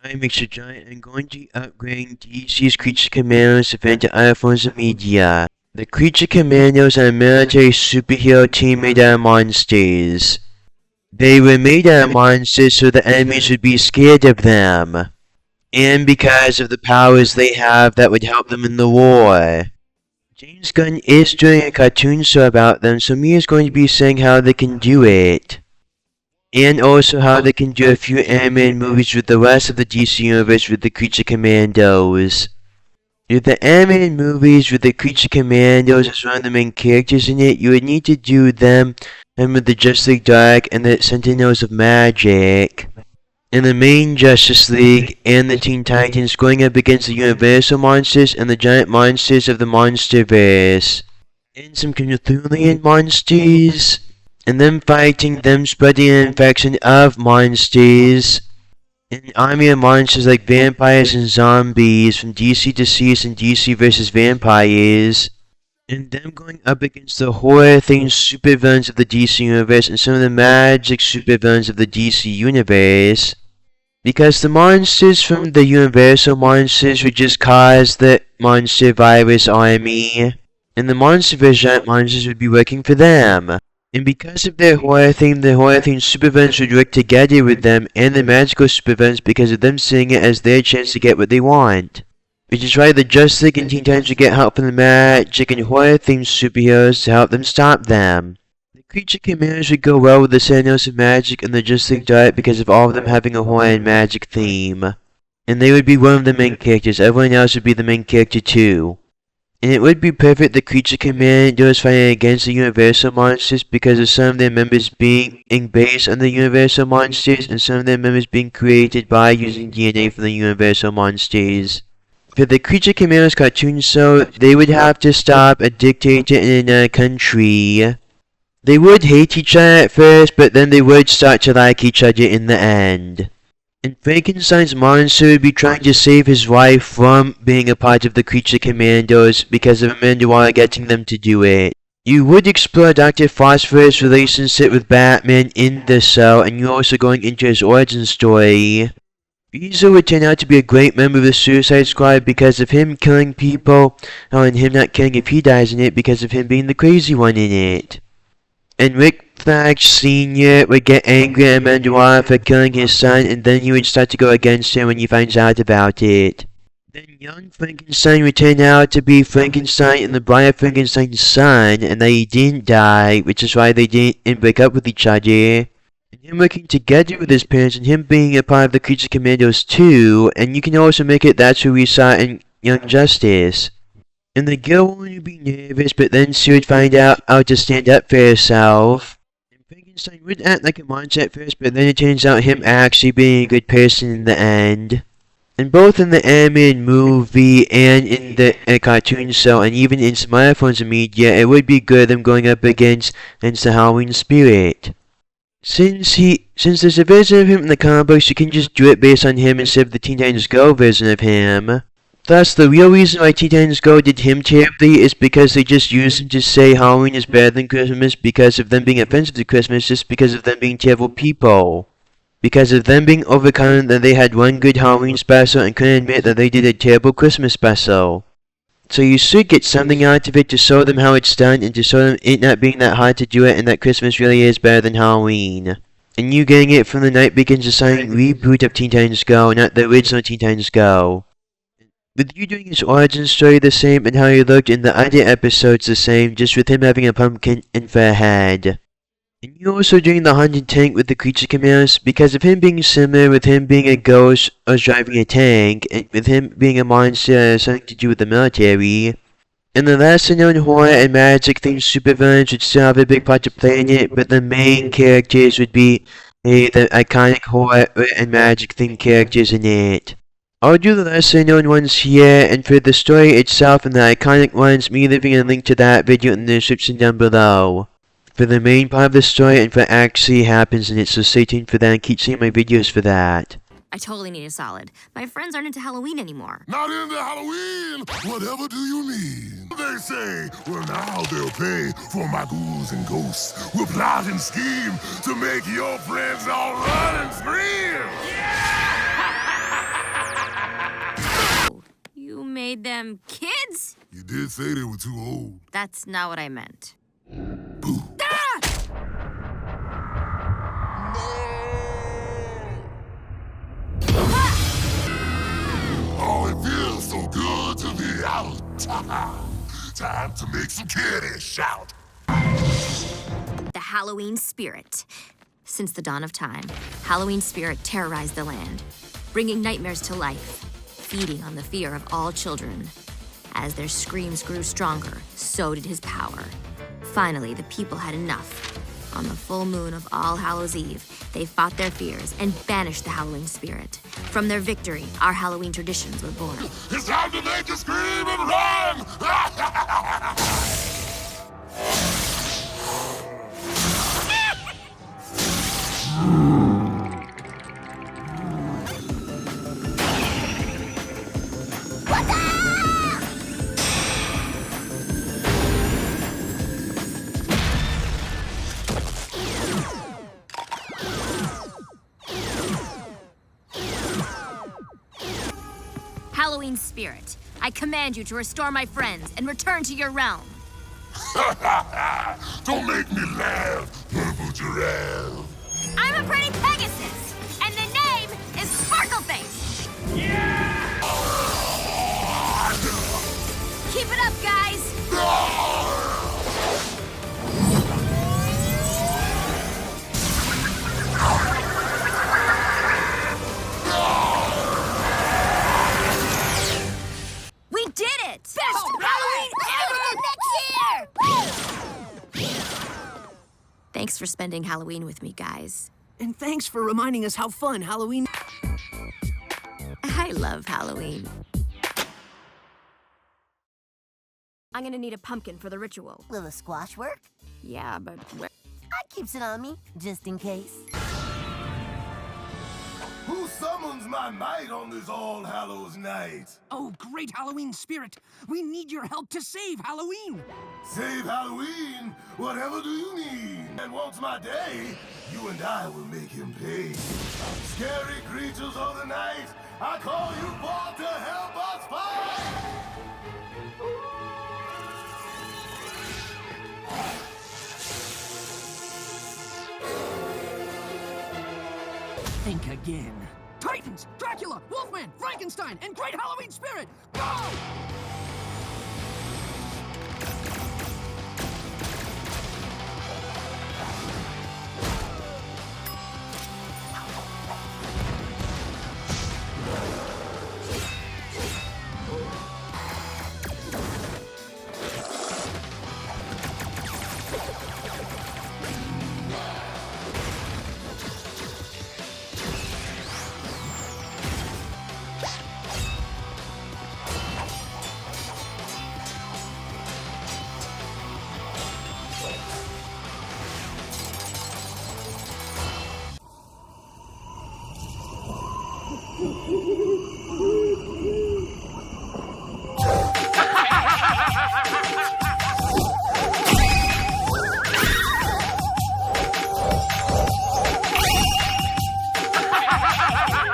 I'm Mr. Giant. I'm going to be upgrading DC's Creature Commandos to fan to other forms of media. The Creature Commandos are a military superhero team made out of monsters. They were made out of monsters so the enemies would be scared of them, and because of the powers they have that would help them in the war. James Gunn is doing a cartoon show about them, so Mia is going to be saying how they can do it. And also how they can do a few animated movies with the rest of the DC universe with the Creature Commandos. With the animated movies with the Creature Commandos as one of the main characters in it, you would need to do them and with the Justice League Dark and the Sentinels of Magic. And the main Justice League and the Teen Titans going up against the Universal Monsters and the giant monsters of the Monsterverse. And some Cthulhian monsters. And them fighting them spreading an infection of monsters. An army of monsters like vampires and zombies from DC Deceased and DC vs. Vampires. And them going up against the horror-themed supervillains of the DC Universe and some of the magic supervillains of the DC Universe. Because the monsters from the Universal Monsters would just cause the Monster Virus Army. And the Monsterverse giant monsters would be working for them. And because of their horror theme, the horror themed supervillains would work together with them and the magical supervillains because of them seeing it as their chance to get what they want. Which is why the Justice League and Teen Titans would get help from the magic and horror themed superheroes to help them stop them. The Creature Commandos would go well with the Sentinels of Magic and the Justice League Dark because of all of them having a horror and magic theme. And they would be one of the main characters, everyone else would be the main character too. And it would be perfect the Creature Commandos fighting against the Universal Monsters because of some of their members being based on the Universal Monsters and some of their members being created by using DNA from the Universal Monsters. For the Creature Commandos cartoon show, they would have to stop a dictator in another country. They would hate each other at first, but then they would start to like each other in the end. And Frankenstein's monster would be trying to save his wife from being a part of the Creature Commandos because of Amanda Waller getting them to do it. You would explore Dr. Phosphorus' relationship with Batman in the show, and you're also going into his origin story. Weasel would turn out to be a great member of the Suicide Squad because of him killing people, and him not caring if he dies in it because of him being the crazy one in it. And Rick Flag Sr. would get angry at Amanda Waller for killing his son, and then he would start to go against her when he finds out about it. Then young Frankenstein would turn out to be Frankenstein and the Bride of Frankenstein's son, and that he didn't die, which is why they didn't break up with each other. And him working together with his parents, and him being a part of the Creature Commandos too, and you can also make it that's who we saw in Young Justice. And the girl would be nervous, but then she would find out how to stand up for herself. And Frankenstein would act like a monster at first, but then it turns out him actually being a good person in the end. And both in the animated movie and in the cartoon show, and even in some other forms of media, it would be good them going up against the Halloween spirit. Since there's a version of him in the comic books, you can just do it based on him instead of the Teen Titans Go version of him. Thus, the real reason why Teen Titans Go did him terribly is because they just used him to say Halloween is better than Christmas because of them being offensive to Christmas, just because of them being terrible people. Because of them being overconfident that they had one good Halloween special and couldn't admit that they did a terrible Christmas special. So you should get something out of it to show them how it's done and to show them it not being that hard to do it and that Christmas really is better than Halloween. And you getting it from the Night Begins a silent reboot of Teen Titans Go, not the original Teen Titans Go. With you doing his origin story the same and how he looked in the other episodes the same, just with him having a pumpkin and for a head. And you also doing the haunted tank with the Creature Commandos because of him being similar, with him being a ghost or driving a tank, and with him being a monster that has something to do with the military. And the lesser known horror and magic themed supervillains would still have a big part to play in it, but the main characters would be the iconic horror and magic themed characters in it. I'll do the lesser known ones here, and for the story itself and the iconic ones, me leaving a link to that video in the description down below. For the main part of the story and for what actually happens in it, so stay tuned for that and keep seeing my videos for that. I totally need a salad. My friends aren't into Halloween anymore. Not into Halloween? Whatever do you mean? They say, well now they'll pay for my ghouls and ghosts. We'll plot and scheme to make your friends all run and scream. Yeah! made them kids? You did say they were too old. That's not what I meant. Boo. Ah! Oh, it feels so good to be out. Time to make some kitties shout. The Halloween spirit. Since the dawn of time, Halloween spirit terrorized the land, bringing nightmares to life, feeding on the fear of all children. As their screams grew stronger, so did his power. Finally, the people had enough. On the full moon of All Hallows Eve, they fought their fears and banished the Halloween spirit. From their victory, our Halloween traditions were born. It's time to make you scream and run! Halloween spirit, I command you to restore my friends and return to your realm. Don't make me laugh, purple giraffe. I'm a pretty Pegasus, and the name is Sparkleface. Yeah! Keep it up, guys. We did it! Best Halloween ever! Next year! Thanks for spending Halloween with me, guys. And thanks for reminding us how fun Halloween... I love Halloween. I'm gonna need a pumpkin for the ritual. Will a squash work? Yeah, but where? I keeps it on me, just in case. Who summons my might on this All Hallows night? Oh, great Halloween spirit! We need your help to save Halloween! Save Halloween? Whatever do you need? And once my day, you and I will make him pay. Scary creatures of the night, I call you forth to help us fight! Think again. Titans, Dracula, Wolfman, Frankenstein, and Great Halloween Spirit! Go!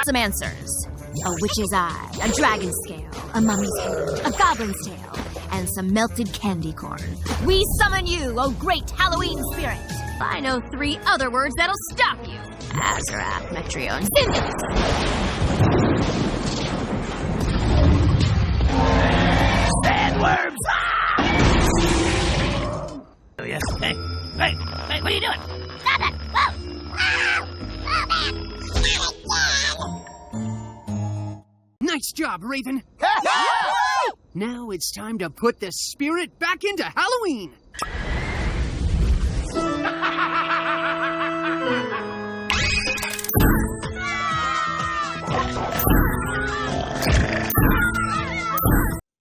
Some answers. A witch's eye, a dragon scale, a mummy's hand, a goblin's tail, and some melted candy corn. We summon you, O great Halloween spirit! I know 3 other words that'll stop you. Azarath, Metrion, Zinnias! Sandworms! Oh, yes. Hey, what are you doing? Nothing! Nice job, Raven. Now it's time to put the spirit back into Halloween.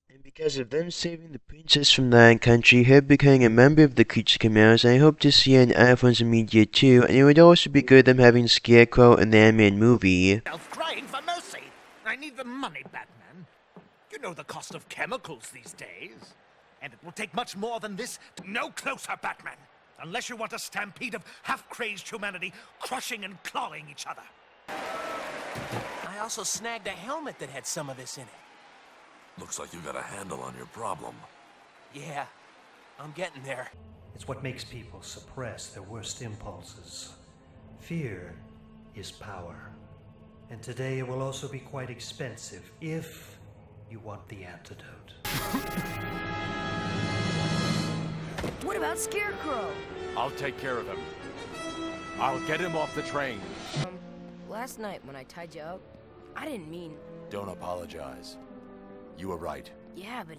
And because of them saving the princess from that country, her becoming a member of the Creature Commandos, I hope to see her in iPhones and media too, and it would also be good them having Scarecrow in the animated movie. Crying for mercy. I need the money, Batman. You know the cost of chemicals these days. And it will take much more than this to... No closer, Batman! Unless you want a stampede of half-crazed humanity crushing and clawing each other. I also snagged a helmet that had some of this in it. Looks like you got a handle on your problem. Yeah, I'm getting there. It's what makes people suppress their worst impulses. Fear is power. And today it will also be quite expensive if you want the antidote. What about Scarecrow? I'll take care of him. I'll get him off the train. Last night when I tied you up, I didn't mean... Don't apologize. You were right. Yeah, but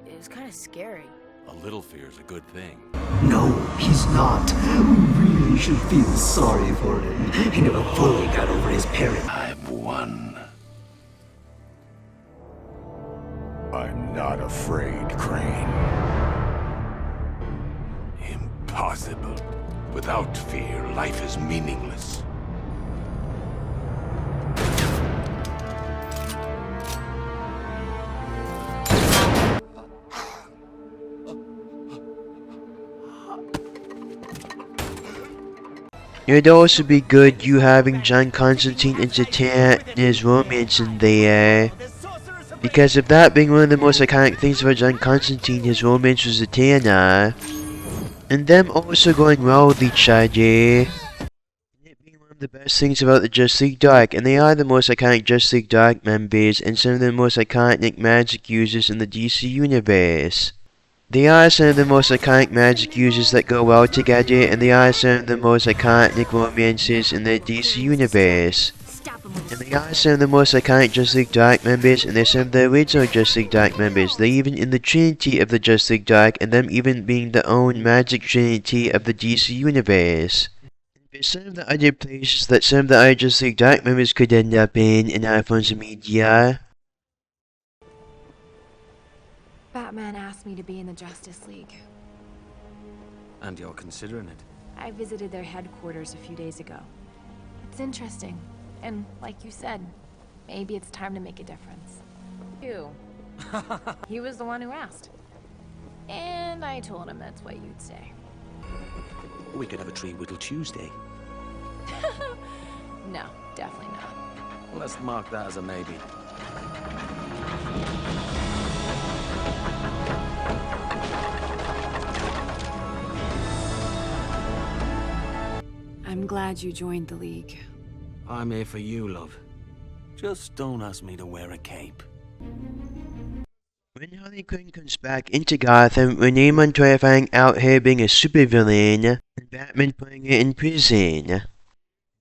it was kind of scary. A little fear's a good thing. No, he's not. We really should feel sorry for him. He never fully got over his parent. I've won. I'm not afraid, Crane. Impossible. Without fear, life is meaningless. It'd also be good you having John Constantine and Zatanna's romance in there. Because of that being one of the most iconic things about John Constantine, his romance with Zatanna. And them also going well with each other. And it being one of the best things about the Justice League Dark, and they are the most iconic Justice League Dark members and some of the most iconic magic users in the DC universe. They are some of the most iconic magic users that go well together, and they are some of the most iconic romances in the DC universe. And they are some of the most iconic Justice League Dark members, and they're some of the original Justice League Dark members. They're even in the Trinity of the Justice League Dark, and them even being the own magic Trinity of the DC universe. And for some of the other places that some of the other Justice League Dark members could end up in our forms of media. Batman asked me to be in the Justice League. And you're considering it? I visited their headquarters a few days ago. It's interesting. And like you said, maybe it's time to make a difference. You. He was the one who asked. And I told him that's what you'd say. We could have a Tree Whittle Tuesday. No, definitely not. Let's mark that as a maybe. I'm glad you joined the League. I'm here for you, love. Just don't ask me to wear a cape. When Harley Quinn comes back into Gotham, Renee Montoya finding out her being a supervillain, and Batman putting her in prison.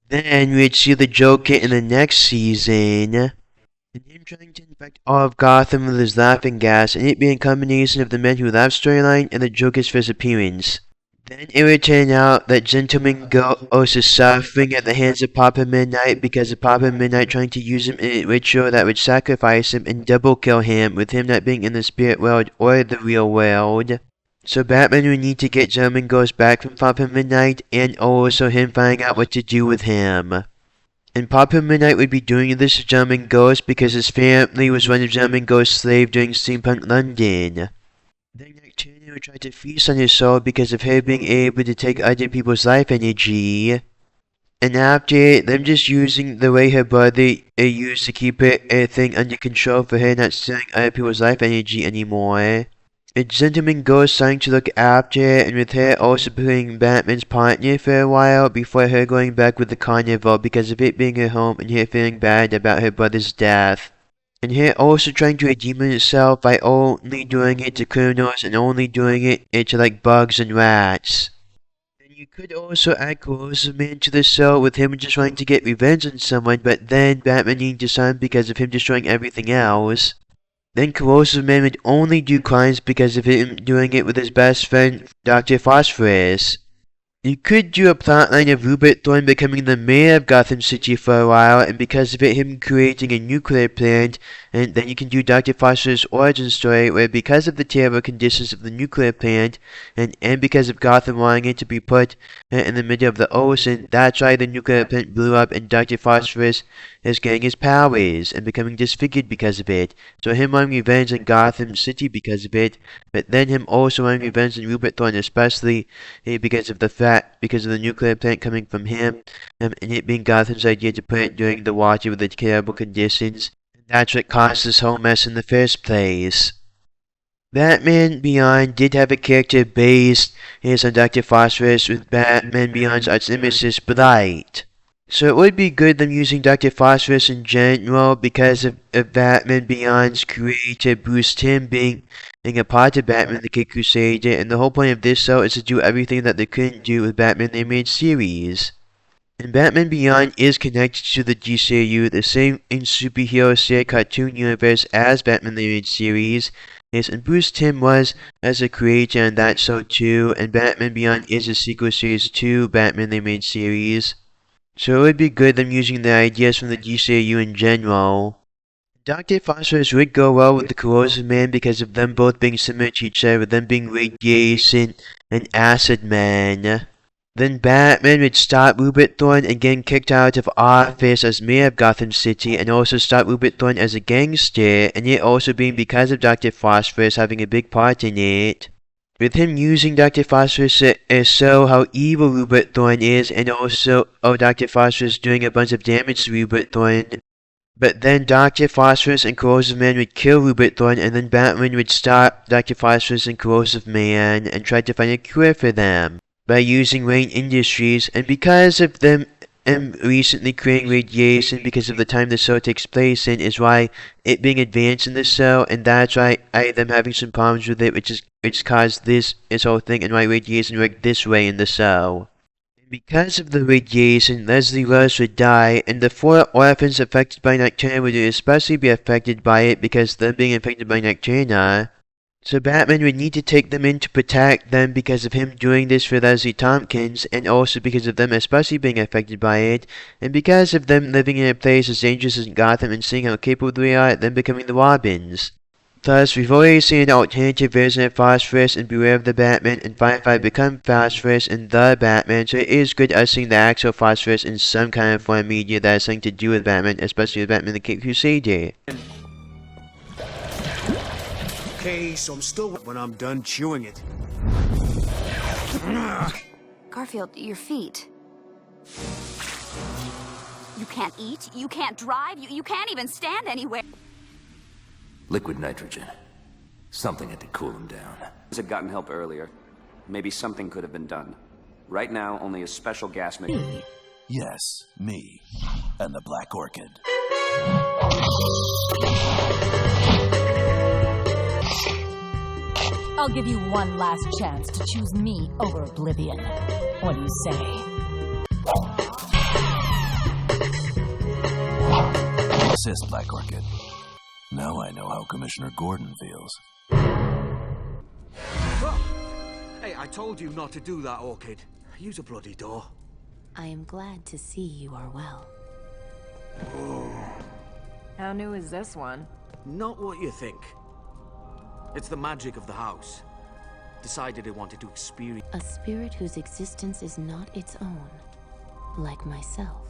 Then we'd see the Joker in the next season, and him trying to infect all of Gotham with his laughing gas, and it being a combination of the Men Who Laugh storyline and the Joker's first appearance. Then it would turn out that Gentleman Ghost is suffering at the hands of Papa Midnight because of Papa Midnight trying to use him in a ritual that would sacrifice him and double kill him, with him not being in the spirit world or the real world. So Batman would need to get Gentleman Ghost back from Papa Midnight, and also him finding out what to do with him. And Papa Midnight would be doing this to Gentleman Ghost because his family was one of Gentleman Ghost's slaves during steampunk London. Then Nocturne would try to feast on his soul because of her being able to take other people's life energy. And after them just using the way her brother used to keep everything under control for her not stealing other people's life energy anymore. A Gentleman Ghost starting to look after her, and with her also being Batman's partner for a while before her going back with the carnival because of it being her home and her feeling bad about her brother's death. And her also trying to redeem herself by only doing it to criminals and only doing it to like bugs and rats. And you could also add Corrosive Man to the show with him just trying to get revenge on someone, but then Batman needing to sign because of him destroying everything else. Then Corrosive Man would only do crimes because of him doing it with his best friend, Dr. Phosphorus. You could do a plotline of Rupert Thorne becoming the mayor of Gotham City for a while, and because of it, him creating a nuclear plant, and then you can do Dr. Phosphorus' origin story, where because of the terrible conditions of the nuclear plant, and because of Gotham wanting it to be put in the middle of the ocean, that's why the nuclear plant blew up, and Dr. Phosphorus is getting his powers, and becoming disfigured because of it. So him wanting revenge in Gotham City because of it, but then him also wanting revenge on Rupert Thorne, especially because of the nuclear plant coming from him, and it being Gotham's idea to put it during the water with the terrible conditions. And That's what caused this whole mess in the first place. Batman Beyond did have a character based on Dr. Phosphorus with Batman Beyond's arch nemesis Bright. So it would be good them using Dr. Phosphorus in general because of Batman Beyond's creator Bruce Timm being a part of Batman the Kid Crusader, and the whole point of this show is to do everything that they couldn't do with Batman the Animated Series. And Batman Beyond is connected to the DCU, the same in superhero series cartoon universe as Batman the Animated Series. Yes, and Bruce Timm was as a creator on that show too, and Batman Beyond is a sequel series to Batman the Animated Series. So it would be good them using the ideas from the DCU in general. Dr. Phosphorus would go well with the Corrosive Man because of them both being similar to each other, with them being Radiation and Acid Man. Then Batman would stop Rupert Thorne and getting kicked out of office as mayor of Gotham City, and also stop Rupert Thorne as a gangster, and it also being because of Dr. Phosphorus having a big part in it. With him using Dr. Phosphorus to show how evil Rupert Thorne is, and also Dr. Phosphorus doing a bunch of damage to Rupert Thorne. But then Dr. Phosphorus and Corrosive Man would kill Rupert Thorne, and then Batman would stop Dr. Phosphorus and Corrosive Man and try to find a cure for them by using Wayne Industries, and because of them recently creating Radiation because of the time the show takes place in is why it being advanced in the show, and that's why them having some problems with it, which caused this whole thing, and why Radiation worked this way in the show. And because of the radiation, Leslie Rose would die, and the 4 orphans affected by Nocturna would especially be affected by it because them being infected by Nocturna. So Batman would need to take them in to protect them because of him doing this for Leslie Tompkins, and also because of them especially being affected by it, and because of them living in a place as dangerous as Gotham and seeing how capable they are at them becoming the Robins. Thus, we've already seen an alternative version of Phosphorus and Beware of the Batman, and Firefly become Phosphorus and the Batman, so it is good us seeing the actual Phosphorus in some kind of form of media that has something to do with Batman, especially with Batman the Kid Crusader. Okay, so I'm still when I'm done chewing it. Garfield, your feet. You can't eat, you can't drive, you can't even stand anywhere. Liquid nitrogen. Something had to cool him down. Had gotten help earlier. Maybe something could have been done. Right now, only a special gas machine. Yes, me. And the Black Orchid. I'll give you one last chance to choose me over Oblivion. What do you say? Assist, Black Orchid. Now I know how Commissioner Gordon feels. Oh. Hey, I told you not to do that, Orchid. Use a bloody door. I am glad to see you are well. How new is this one? Not what you think. It's the magic of the house. Decided it wanted to experience... A spirit whose existence is not its own. Like myself.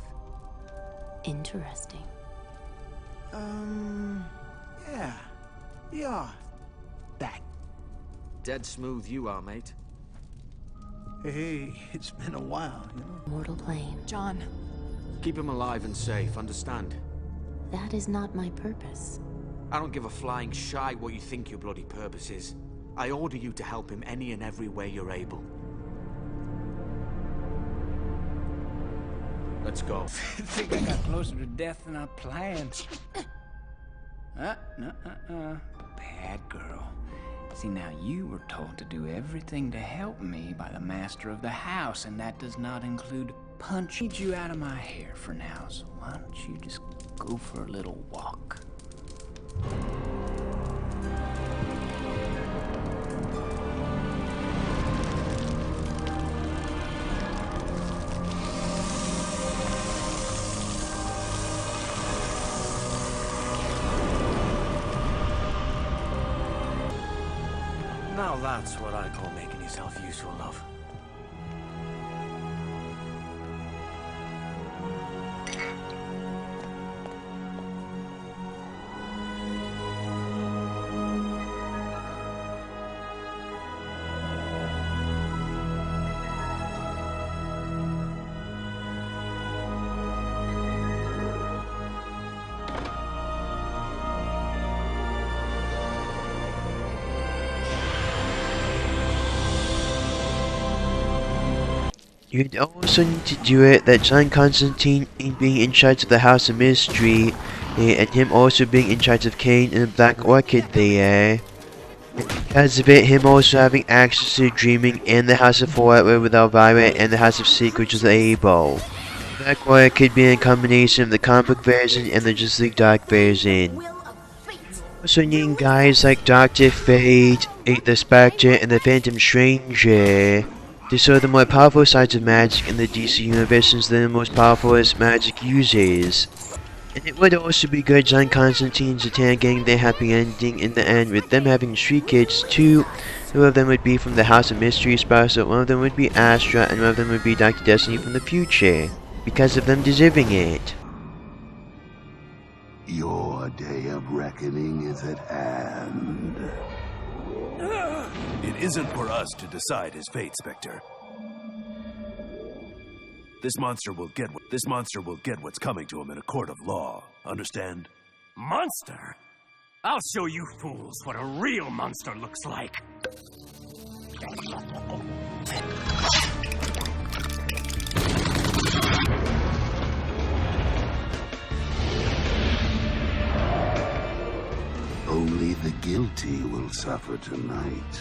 Interesting. Yeah. Yeah. That. Dead smooth you are, mate. Hey, it's been a while, you know? Mortal plane. John. Keep him alive and safe, understand? That is not my purpose. I don't give a flying shite what you think your bloody purpose is. I order you to help him any and every way you're able. Let's go. I think I got closer to death than I planned. Bad girl. See, now you were told to do everything to help me by the master of the house, and that does not include punching you out of my hair for now, so why don't you just go for a little walk? Now that's what I call making yourself useful, love. You'd also need to do it that John Constantine being in charge of the House of Mystery, and him also being in charge of Cain and the Black Orchid there. Because of it, him also having access to Dreaming and the House of Forever with Elvira and the House of Secrets with Abel. Black Orchid being a combination of the comic book version and the Justice League Dark version. Also needing guys like Dr. Fate, the Spectre, and the Phantom Stranger to show the more powerful sides of magic in the DC universe since they're the most powerful magic users. And it would also be good John Constantine's Zatanna getting their happy ending in the end with them having 3 kids too. 2 of them would be from the House of Mystery spouse, so 1 of them would be Astra and 1 of them would be Dr. Destiny from the future. Because of them deserving it. Your day of reckoning is at hand. It isn't for us to decide his fate, Spectre. This monster will get what's coming to him in a court of law. Understand? Monster? I'll show you fools what a real monster looks like. Only the guilty will suffer tonight.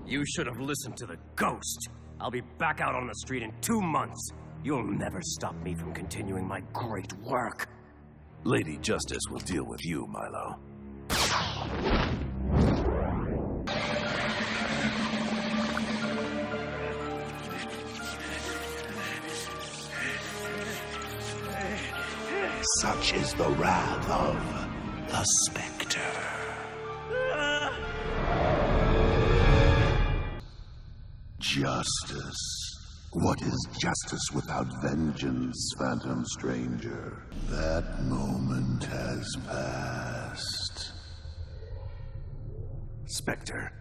You should have listened to the ghost. I'll be back out on the street in 2 months. You'll never stop me from continuing my great work. Lady Justice will deal with you, Milo. Such is the wrath of the Spectre. Justice. What is justice without vengeance, Phantom Stranger? That moment has passed. Spectre,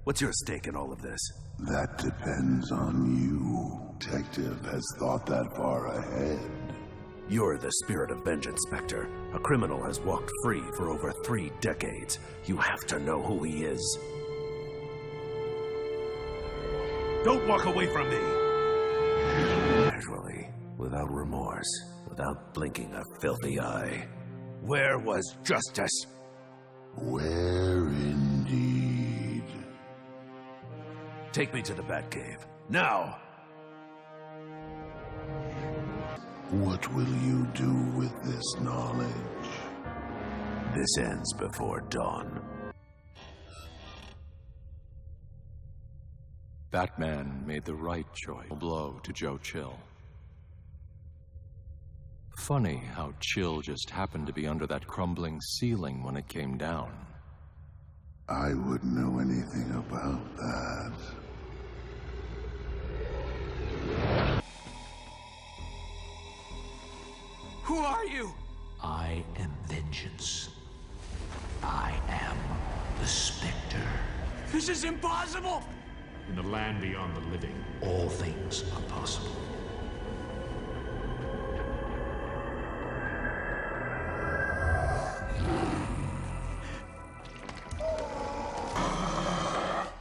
what's your stake in all of this? That depends on you. Detective has thought that far ahead. You're the spirit of vengeance, Spectre. A criminal has walked free for over 3 decades. You have to know who he is. Don't walk away from me! Casually, without remorse, without blinking a filthy eye. Where was justice? Where indeed? Take me to the Batcave. Now! What will you do with this knowledge? This ends before dawn. Batman made the right choice. Blow to Joe Chill. Funny how Chill just happened to be under that crumbling ceiling when it came down. I wouldn't know anything about that. Who are you? I am vengeance. I am the Spectre. This is impossible! In the land beyond the living, all things are possible.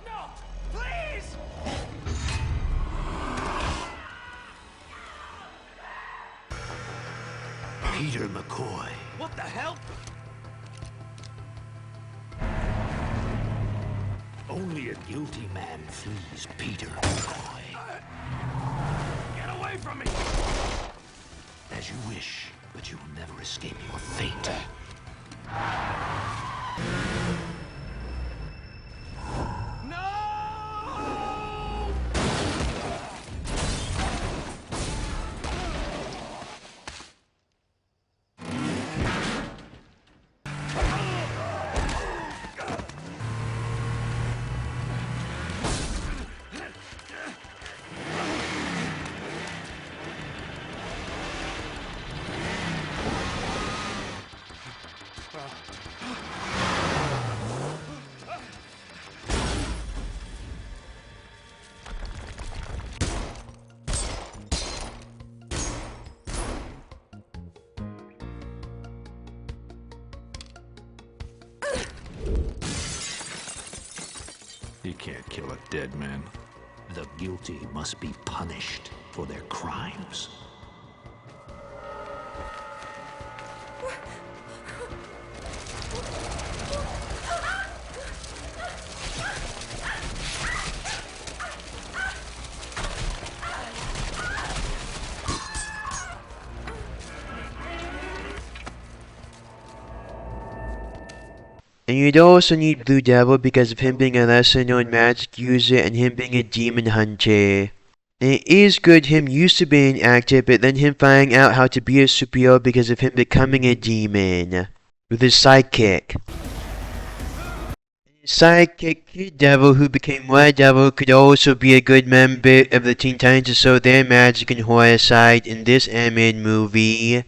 No! Please! Peter McCoy. What the hell? Only a guilty man flees Peter McCoy. Get away from me! As you wish, but you will never escape your fate. You can't kill a dead man. The guilty must be punished for their crimes. And you'd also need Blue Devil because of him being a lesser known magic user and him being a demon hunter. And it is good him used to being an actor, but then him finding out how to be a superhero because of him becoming a demon. With his sidekick. His sidekick, Kid Devil, who became White Devil, could also be a good member of the Teen Titans to show their magic and horror side in this animated movie.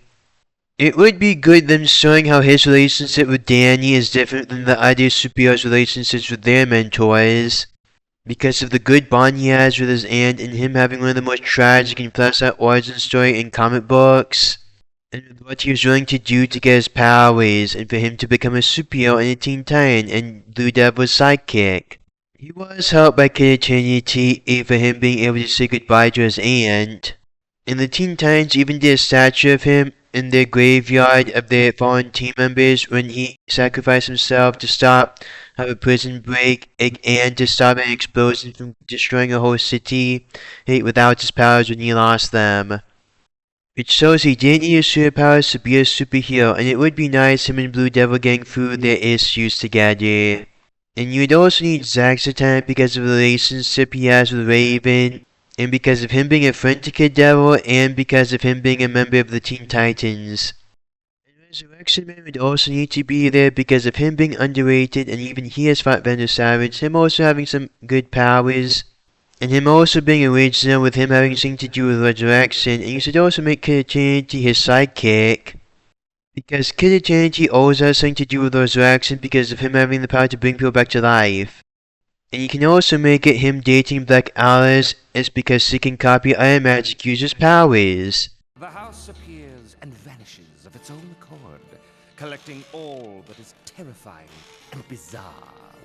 It would be good them showing how his relationship with Danny is different than the other superheroes' relationships with their mentors. Because of the good bond he has with his aunt and him having one of the most tragic and fleshed out origin story in comic books. And with what he was willing to do to get his powers and for him to become a superhero and a Teen Titan and Blue Devil's sidekick. He was helped by Kid Eternity for him being able to say goodbye to his aunt. And the Teen Titans even did a statue of him in their graveyard of their fallen team members when he sacrificed himself to stop a prison break and to stop an explosion from destroying a whole city without his powers when he lost them. It shows he didn't need his superpowers to be a superhero, and it would be nice him and Blue Devil getting through their issues together. And you'd also need Zack's attempt because of the relationship he has with Raven, and because of him being a friend to Kid Devil, and because of him being a member of the Teen Titans. And Resurrection Man would also need to be there because of him being underrated, and even he has fought Venom Savage, him also having some good powers, and him also being original with him having something to do with Resurrection, and you should also make Kid Eternity his sidekick. Because Kid Eternity always has something to do with Resurrection because of him having the power to bring people back to life. And you can also make it him dating Black Alice is because she can copy other magic users' powers. The house appears and vanishes of its own accord, collecting all that is terrifying and bizarre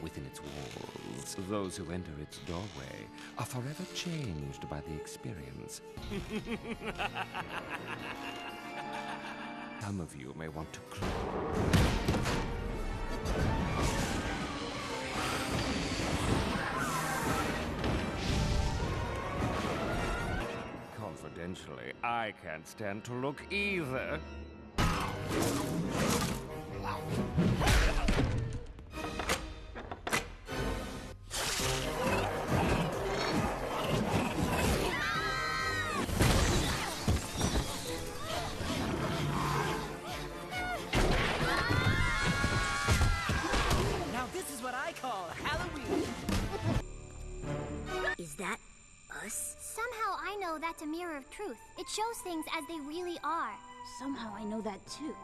within its walls. Those who enter its doorway are forever changed by the experience. Some of you may want to Confidentially, I can't stand to look either. Now this is what I call Halloween. Is that us? Somehow I know that's a mirror of truth. It shows things as they really are. Somehow I know that too.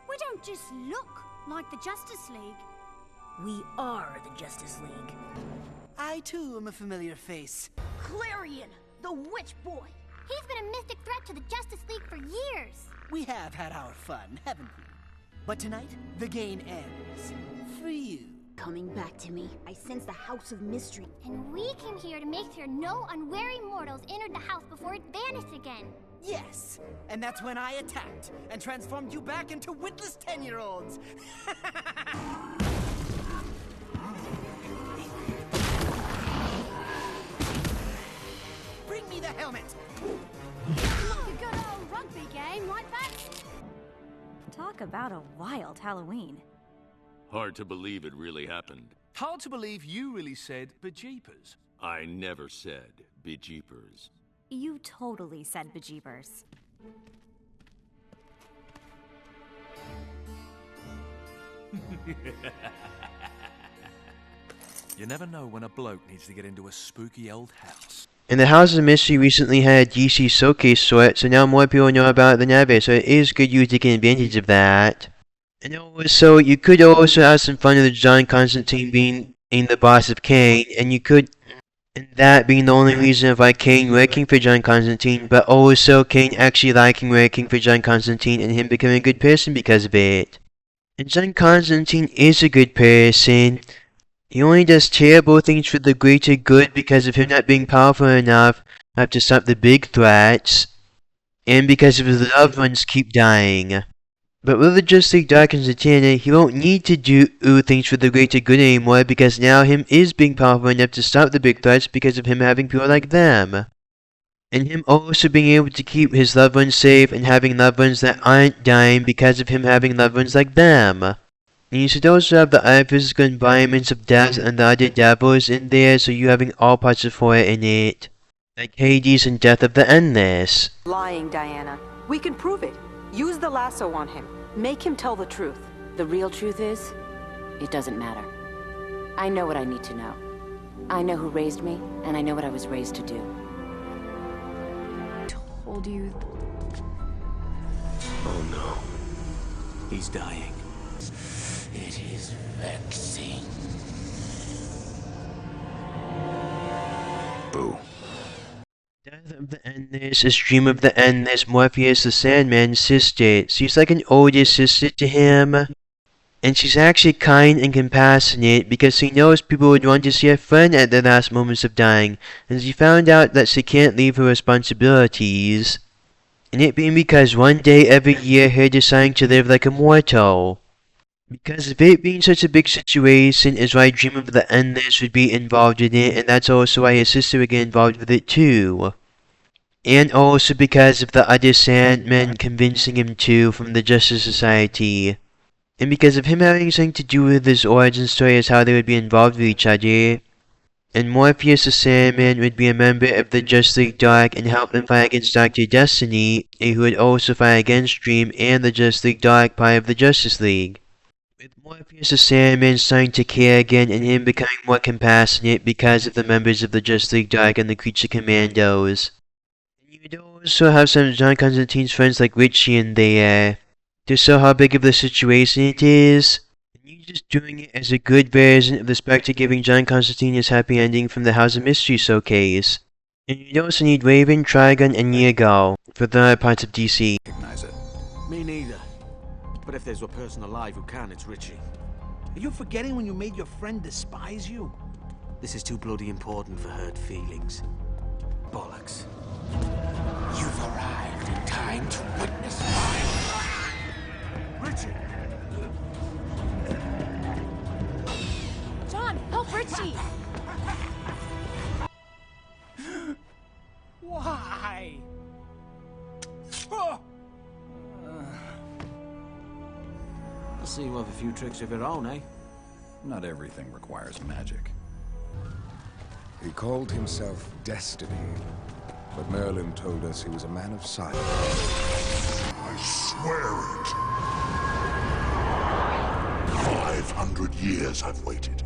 We don't just look like the Justice League. We are the Justice League. I too am a familiar face. Clarion, the witch boy. He's been a mystic threat to the Justice League for years. We have had our fun, haven't we? But tonight, the game ends. For you. Coming back to me, I sense the House of Mystery. And we came here to make sure no unwary mortals entered the house before it vanished again. Yes, and that's when I attacked and transformed you back into witless 10-year-olds. Bring me the helmet. Like a good old rugby game, right, Pat? Talk about a wild Halloween. Hard to believe it really happened. Hard to believe you really said bejeepers. I never said bejeepers. You totally said bejeepers. You never know when a bloke needs to get into a spooky old house. And the House of Mystery recently had a DC showcase for it, so now more people know about it than ever, so it is good you taking advantage of that. And also, you could also have some fun with John Constantine being the boss of Kane, and that being the only reason of why Kane working for John Constantine, but also Kane actually liking working for John Constantine and him becoming a good person because of it. And John Constantine is a good person, He only does terrible things for the greater good because of him not being powerful enough to stop the big threats, and because of his loved ones keep dying. But with the Justice League Dark and Zatanna, he won't need to do things for the greater good anymore because now him is being powerful enough to stop the big threats because of him having people like them. And him also being able to keep his loved ones safe and having loved ones that aren't dying because of him having loved ones like them. And you should also have the other physical environments of death and the other devils in there, so you having all parts of horror in it. Like Hades and Death of the Endless. Lying, Diana. We can prove it. Use the lasso on him. Make him tell the truth. The real truth is, it doesn't matter. I know what I need to know. I know who raised me, and I know what I was raised to do. Told you. Oh no. He's dying. It is vexing. Boo. Death of the Endless is Dream of the Endless, Morpheus the Sandman's sister. She's like an older sister to him. And she's actually kind and compassionate because she knows people would want to see a friend at their last moments of dying, and she found out that she can't leave her responsibilities. And it being because one day every year her deciding to live like a mortal. Because of it being such a big situation is why Dream of the Endless would be involved in it, and that's also why his sister would get involved with it too. And also because of the other Sandmen convincing him to from the Justice Society. And because of him having something to do with his origin story as how they would be involved with each other. And Morpheus the Sandman would be a member of the Justice League Dark and help them fight against Dr. Destiny, who would also fight against Dream and the Justice League Dark part of the Justice League. With Morpheus the Sandman starting to care again and him becoming more compassionate because of the members of the Justice League Dark and the Creature Commandos. And you would also have some of John Constantine's friends like Richie in there, to show how big of the situation it is. And you just doing it as a good version of the Spectre giving John Constantine his happy ending from the House of Mystery showcase. And you'd also need Raven, Trigon, and Neo for the other parts of DC. Recognize it. Me neither. But if there's a person alive who can, it's Richie. Are you forgetting when you made your friend despise you? This is too bloody important for hurt feelings. Bollocks. You've arrived in time to witness mine. Richie! John, help Richie! Why? I see you have a few tricks of your own, eh? Not everything requires magic. He called himself Destiny, but Merlin told us he was a man of silence. I swear it. 500 years I've waited.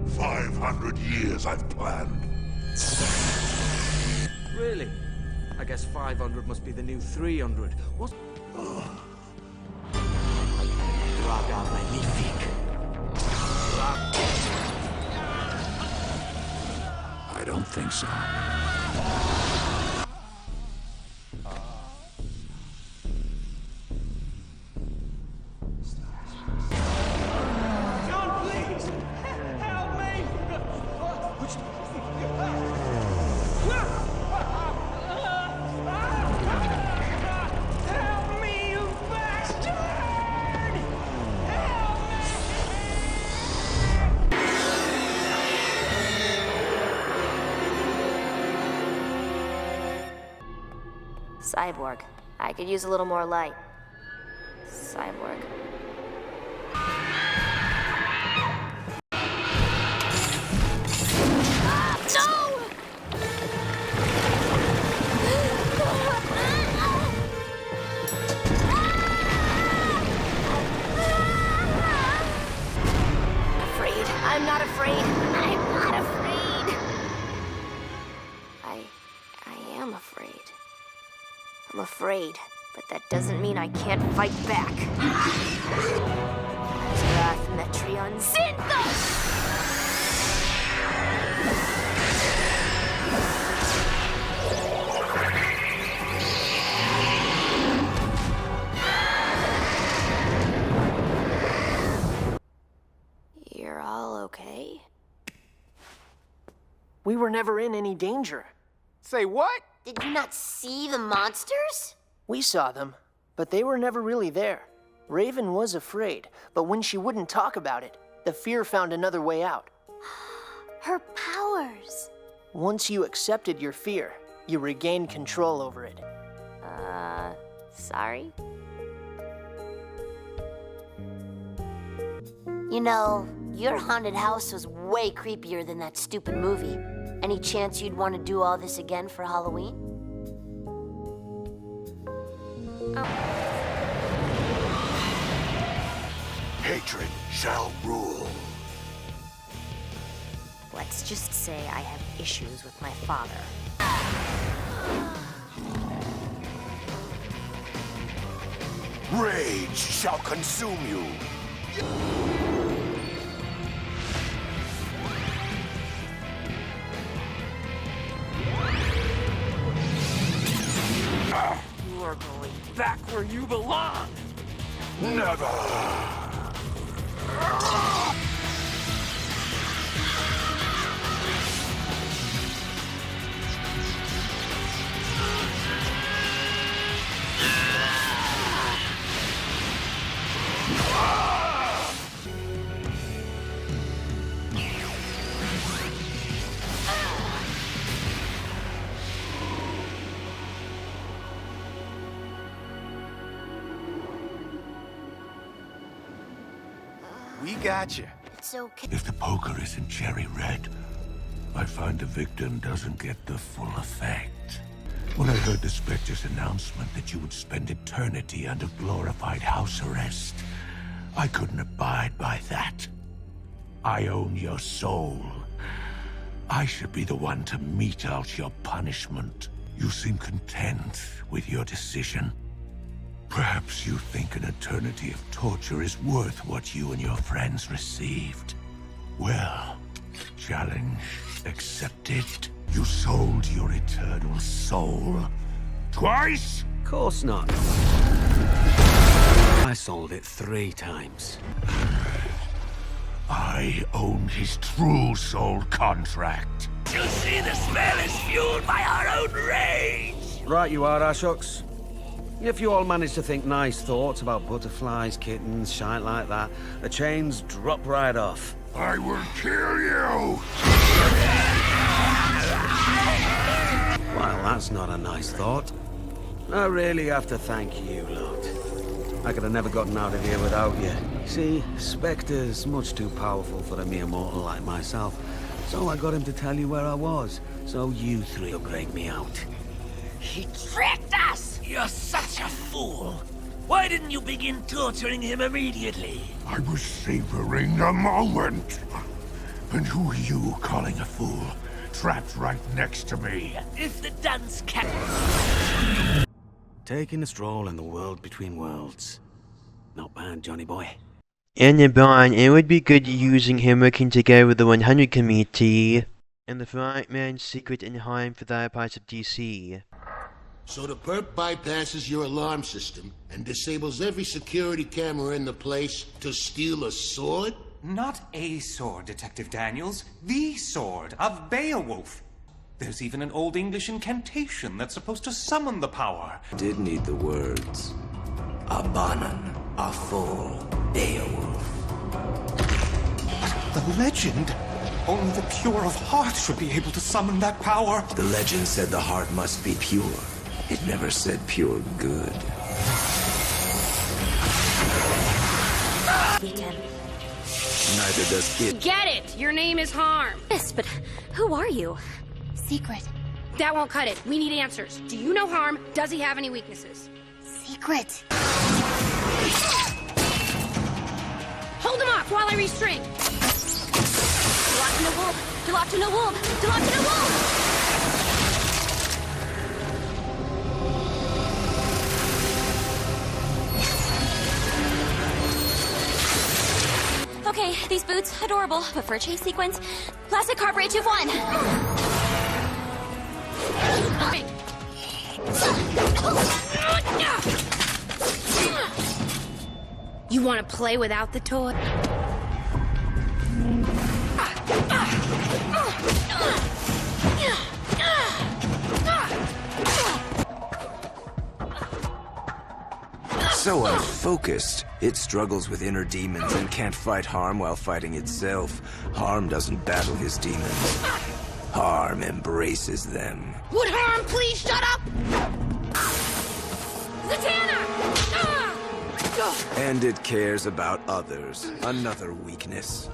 500 years I've planned. Really? I guess 500 must be the new 300. What's... Draga Magnifique. I don't think so. John, please! Help me! Help me, you bastard! Cyborg. I could use a little more light. Cyborg. I'm not afraid. I'm not afraid. I am afraid. I'm afraid, but that doesn't mean I can't fight back. Wrath Metreon Synthos! you're all okay? We were never in any danger. Say what? Did you not see the monsters? We saw them, but they were never really there. Raven was afraid, but when she wouldn't talk about it, the fear found another way out. Her powers. Once you accepted your fear, you regained control over it. Sorry? You know, your haunted house was way creepier than that stupid movie. Any chance you'd want to do all this again for Halloween? Hatred shall rule. Let's just say I have issues with my father. Rage shall consume you. You are going back where you belong! Never! We got you. It's okay. If the poker isn't cherry red, I find the victim doesn't get the full effect. When I heard the Spectre's announcement that you would spend eternity under glorified house arrest, I couldn't abide by that. I own your soul. I should be the one to mete out your punishment. You seem content with your decision. Perhaps you think an eternity of torture is worth what you and your friends received. Well, challenge accepted. You sold your eternal soul twice? Of course not. I sold it 3 times. I own his true soul contract. You see, the smell is fueled by our own rage! Right you are, Ashucks. If you all manage to think nice thoughts about butterflies, kittens, shite like that, the chains drop right off. I will kill you! Well, that's not a nice thought. I really have to thank you lot. I could have never gotten out of here without you. See, Spectre's much too powerful for a mere mortal like myself. So I got him to tell you where I was, so you 3 will break me out. He tricked us! You're such a fool! Why didn't you begin torturing him immediately? I was savoring the moment. And who are you calling a fool? Trapped right next to me. If the dance can... Taking a stroll in the world between worlds. Not bad, Johnny boy. And the bond, it would be good using him working together with the 100 Committee and the Frightman's secret in hiding for the parts of DC. So the perp bypasses your alarm system and disables every security camera in the place to steal a sword? Not a sword, Detective Daniels. The sword of Beowulf. There's even an Old English incantation that's supposed to summon the power. Did need the words. A banan, a fool, Beowulf. The legend? Only the pure of heart should be able to summon that power. The legend said the heart must be pure. It never said pure good. Neither does Kid. Get it! Your name is Harm. Yes, but who are you? Secret. That won't cut it. We need answers. Do you know Harm? Does he have any weaknesses? Secret. Hold him off while I restring. You're locked in a wall. You're locked in a wall. You're locked in a wall. Okay, these boots, adorable, but for a chase sequence, plastic carburetor tube 1. You want to play without the toy? so unfocused. It struggles with inner demons and can't fight Harm while fighting itself. Harm doesn't battle his demons. Harm embraces them. Would Harm please shut up? Zatanna! And it cares about others. Another weakness.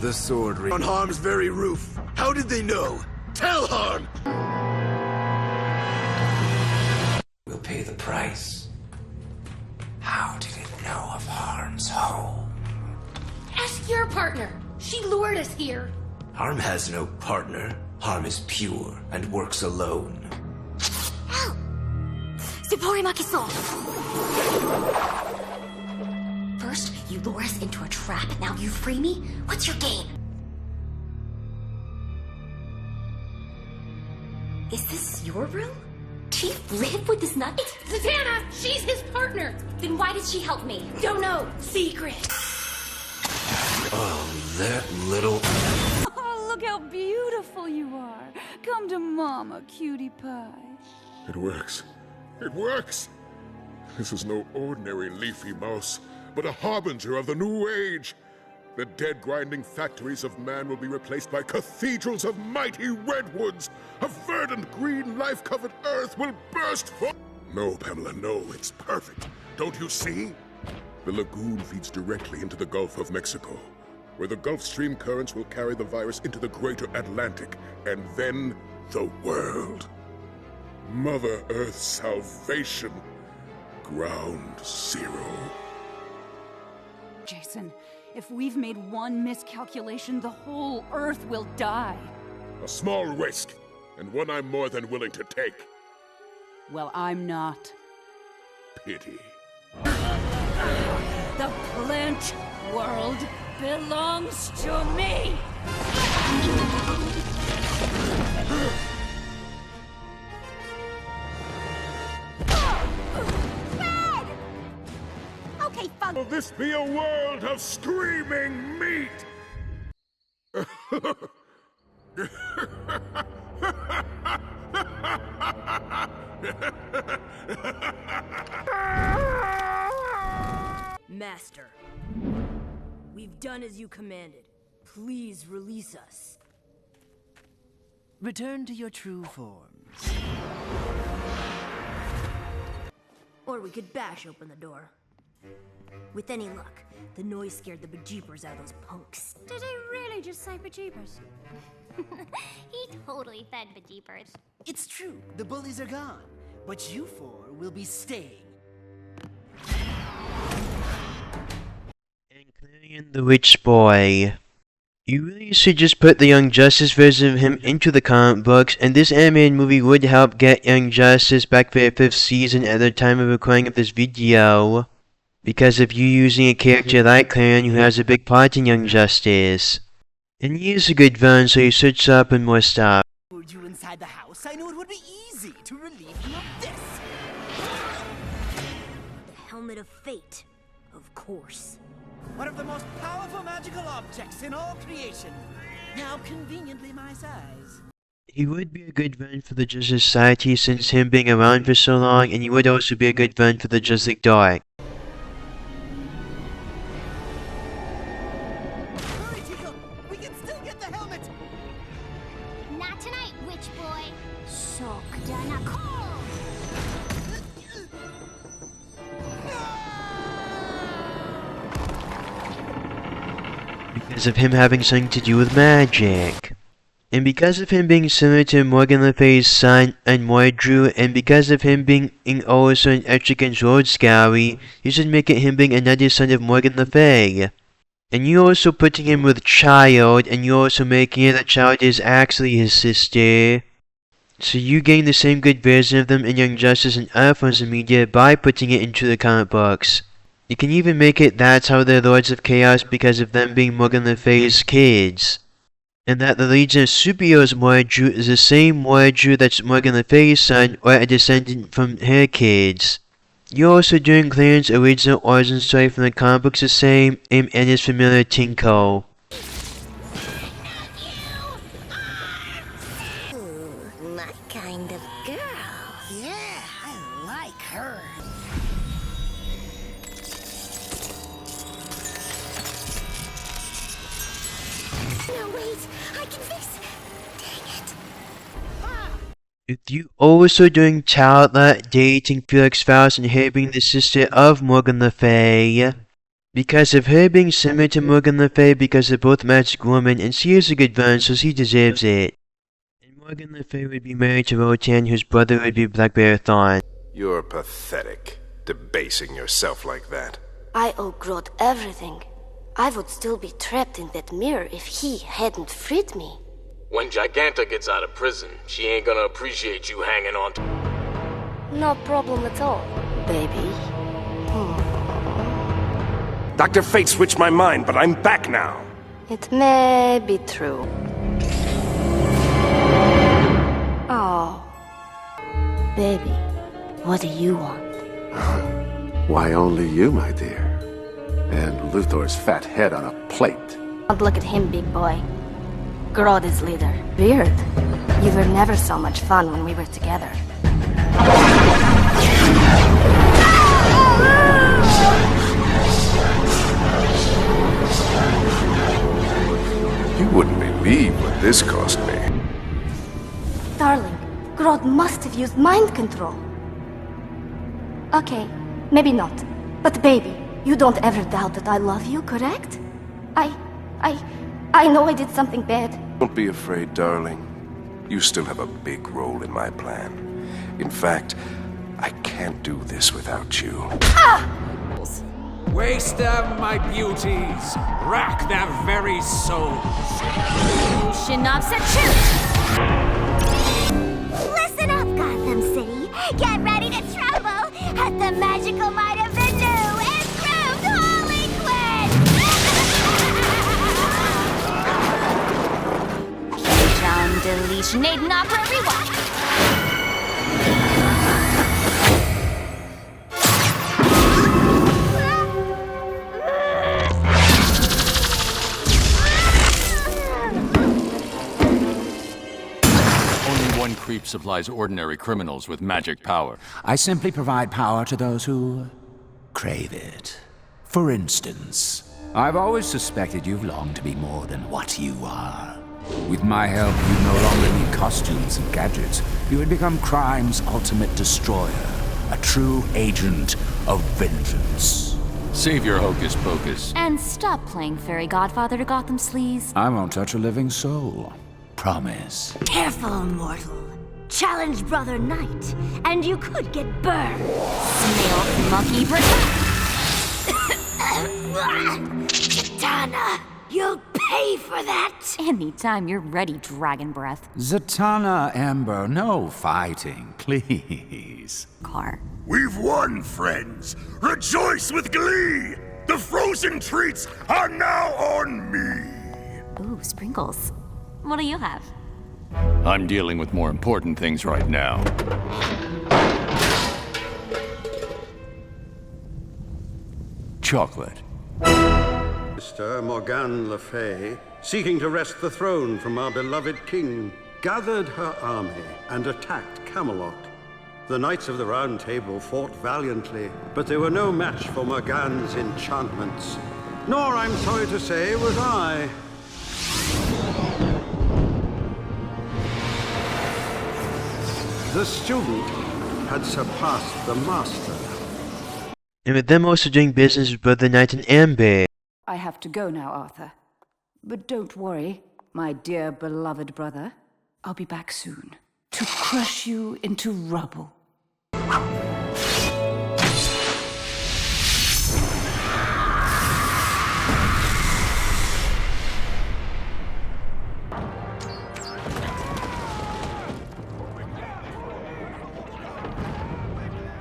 The sword ring on Harm's very roof. How did they know? Tell Harm! We'll pay the price. How did it know of Harm's home? Ask your partner. She lured us here. Harm has no partner. Harm is pure and works alone. First, you lure us into a trap. Now you free me? What's your game? Is this your room? Do you live with this nut? Zatanna! She's his partner! Then why did she help me? Don't know. Secret. Oh, that little... Oh, look how beautiful you are. Come to Mama, cutie pie. It works. It works! This is no ordinary leafy mouse, but a harbinger of the new age. The dead grinding factories of man will be replaced by cathedrals of mighty redwoods. A verdant green life-covered earth will burst forth. No, Pamela, no, it's perfect. Don't you see? The lagoon feeds directly into the Gulf of Mexico, where the Gulf Stream currents will carry the virus into the greater Atlantic, and then the world. Mother Earth's salvation. Ground Zero. Jason, if we've made one miscalculation, the whole Earth will die. A small risk, and one I'm more than willing to take. Well, I'm not. Pity. The plant world belongs to me! Okay, fun. Will this be a world of screaming meat? Master, we've done as you commanded. Please release us. Return to your true forms. Or we could bash open the door. With any luck, the noise scared the bejeepers out of those punks. Did he really just say bejeepers? He totally said bejeepers. It's true, the bullies are gone, but you four will be staying. Including the Witch Boy. You really should just put the Young Justice version of him into the comic books, and this animated movie would help get Young Justice back for the 5th season at the time of recording of this video. Because of you using a character like Clarion who has a big part in Young Justice. And he is a good villain, so he should show up in more stuff. Were you inside the house? I knew it would be easy to relieve you of this. The Helmet of Fate, of course. One of the most powerful magical objects in all creation. Now conveniently my size. He would be a good villain for the Justice Society since him being around for so long, and he would also be a good villain for the Justice Dark. Hurry, Tico! We can still get the helmet! Not tonight, witch boy. Sokdanako. Because of him having something to do with magic. And because of him being similar to Morgan Le Fay's son and Mordru, and because of him being also an Etrigan's Road Scoury, you should make it him being another son of Morgan Le Fay. And you also putting him with Child, and you also making it that Child is actually his sister. So you gain the same good version of them in Young Justice and other forms of media by putting it into the comic books. You can even make it that's how they're Lords of Chaos because of them being Morgan Le Fay's kids. And that the Legion of Superheroes Mordru is the same Mordru that's Morgan Le Fay's son or a descendant from her kids. You're also doing Clarion's original origin story from the comic books the same, and his familiar Tinko. Ooh, my kind of girl. Yeah, I like her. No, wait. I can fix it. Dang it. With you also doing childlike dating Felix Faust and her being the sister of Morgan Le Fay. Because of her being similar to Morgan Le Fay because they're both magic women and she is a good one so she deserves it. And Morgan Le Fay would be married to Rotan whose brother would be Blackbear Thorn. You're pathetic, debasing yourself like that. I owe Grodd everything. I would still be trapped in that mirror if he hadn't freed me. When Giganta gets out of prison, she ain't gonna appreciate you hanging on to... No problem at all, baby. Dr. Fate switched my mind, but I'm back now. It may be true. Oh. Baby, what do you want? Why only you, my dear? And Luthor's fat head on a plate. Don't look at him, big boy. Grodd is leader. Weird. You were never so much fun when we were together. You wouldn't believe what this cost me. Darling, Grodd must have used mind control. Okay, maybe not. But baby, you don't ever doubt that I love you, correct? I know I did something bad. Don't be afraid, darling. You still have a big role in my plan. In fact, I can't do this without you. Waste them, my beauties. Rack their very souls. Synopsis shoot! Listen up, Gotham City. Get ready to tremble at the magical might of the new improved Harley Quinn! Down, deletion, Aiden, opera, rewind. One creep supplies ordinary criminals with magic power. I simply provide power to those who crave it. For instance, I've always suspected you've longed to be more than what you are. With my help, you no longer need costumes and gadgets. You would become crime's ultimate destroyer, a true agent of vengeance. Save your hocus pocus. And stop playing fairy godfather to Gotham sleaze. I won't touch a living soul. Promise. Careful, mortal. Challenge Brother Knight, and you could get burned. Snail monkey Zatanna, you'll pay for that. Anytime you're ready, Dragon Breath. Zatanna, Amber, no fighting, please. Car. We've won, friends. Rejoice with glee. The frozen treats are now on me. Ooh, sprinkles. What do you have? I'm dealing with more important things right now. Chocolate. Mr. Morgan Le Fay, seeking to wrest the throne from our beloved king, gathered her army and attacked Camelot. The Knights of the Round Table fought valiantly, but they were no match for Morgan's enchantments. Nor, I'm sorry to say, was I. The student had surpassed the master. And with them also doing business with Brother Knight and Amber. I have to go now, Arthur. But don't worry, my dear beloved brother. I'll be back soon to crush you into rubble.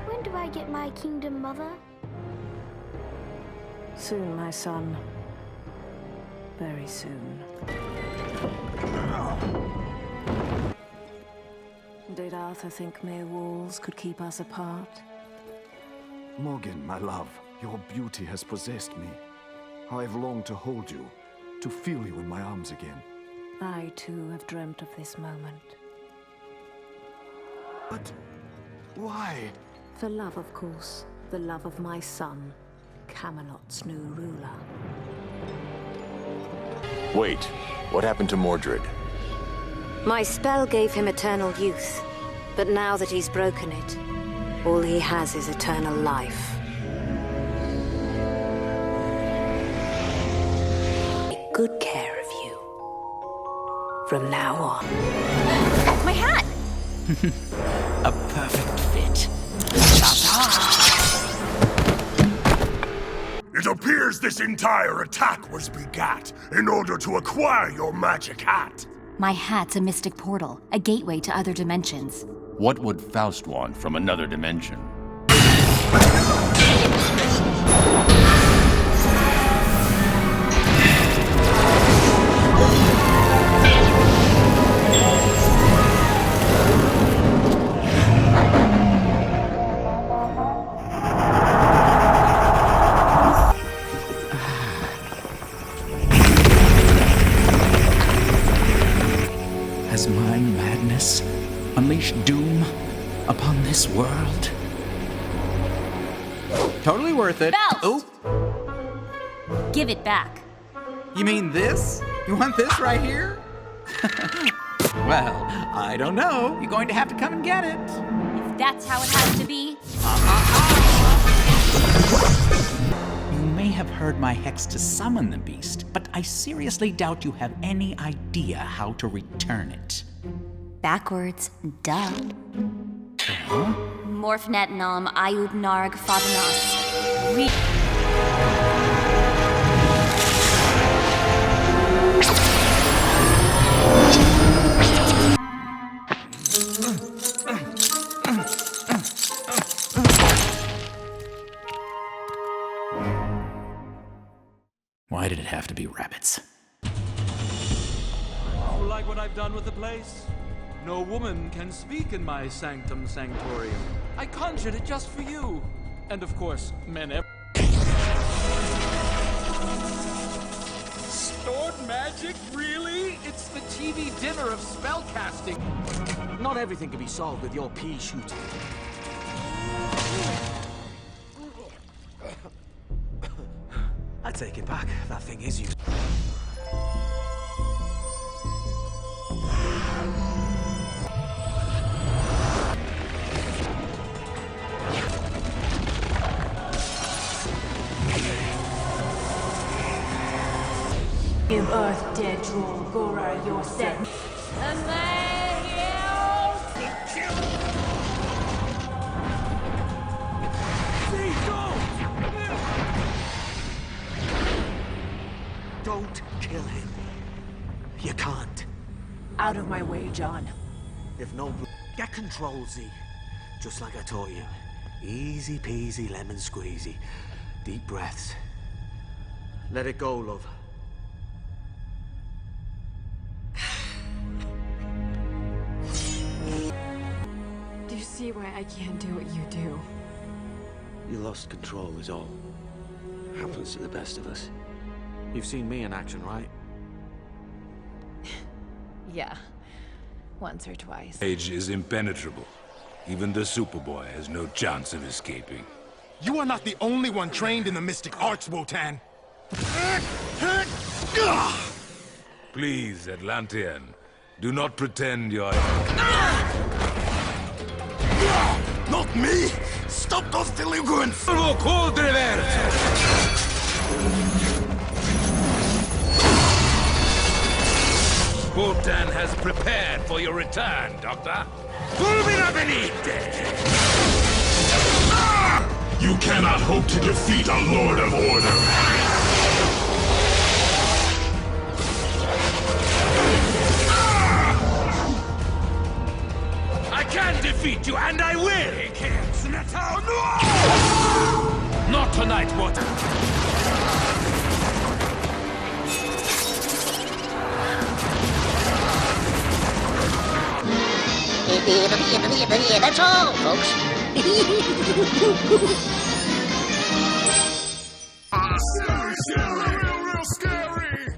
When do I get my kingdom, Mother? Soon, my son. Very soon. Did Arthur think mere walls could keep us apart? Morgan, my love, your beauty has possessed me. How I've longed to hold you, to feel you in my arms again. I, too, have dreamt of this moment. But why? For love, of course. The love of my son, Camelot's new ruler. Wait, What happened to Mordred? My spell gave him eternal youth, but now that he's broken it, all he has is eternal life. Take good care of you. From now on. My hat! A perfect fit. It appears this entire attack was begat in order to acquire your magic hat. My hat's a mystic portal, a gateway to other dimensions. What would Faust want from another dimension? Has my madness unleashed doom upon this world? Totally worth it. Faust! Oh, Give it back. you mean this? You want this right here? Well, I don't know. You're going to have to come and get it. If that's how it has to be. You may have heard my hex to summon the beast, but I seriously doubt you have any idea how to return it. Backwards, duh. Huh? Morphnet nam ayub narg fadanas. Why did it have to be rabbits? You like what I've done with the place? No woman can speak in my sanctum sanctorium. I conjured it just for you. And of course, men ever. Stored magic? Really? It's the TV dinner of spellcasting. Not everything can be solved with your pea shooting. I take it back. That thing is used. Give Earth dead troll Gora your set. Don't kill him. You can't. Out of my way, John. If no, get control, Z. Just like I taught you. Easy peasy lemon squeezy. Deep breaths. Let it go, love. Do you see why I can't do what you do? You lost control is all. Happens to the best of us. You've seen me in action, right? Yeah. Once or twice. Age is impenetrable. Even the Superboy has no chance of escaping. You are not the only one trained in the mystic arts, Wotan. Please, Atlantean, do not pretend you're... Not me! Stop those delinquents! Wotan has prepared for your return, Doctor. You cannot hope to defeat a Lord of Order. I can defeat you, and I will! Not tonight, Wotan. That's all, folks.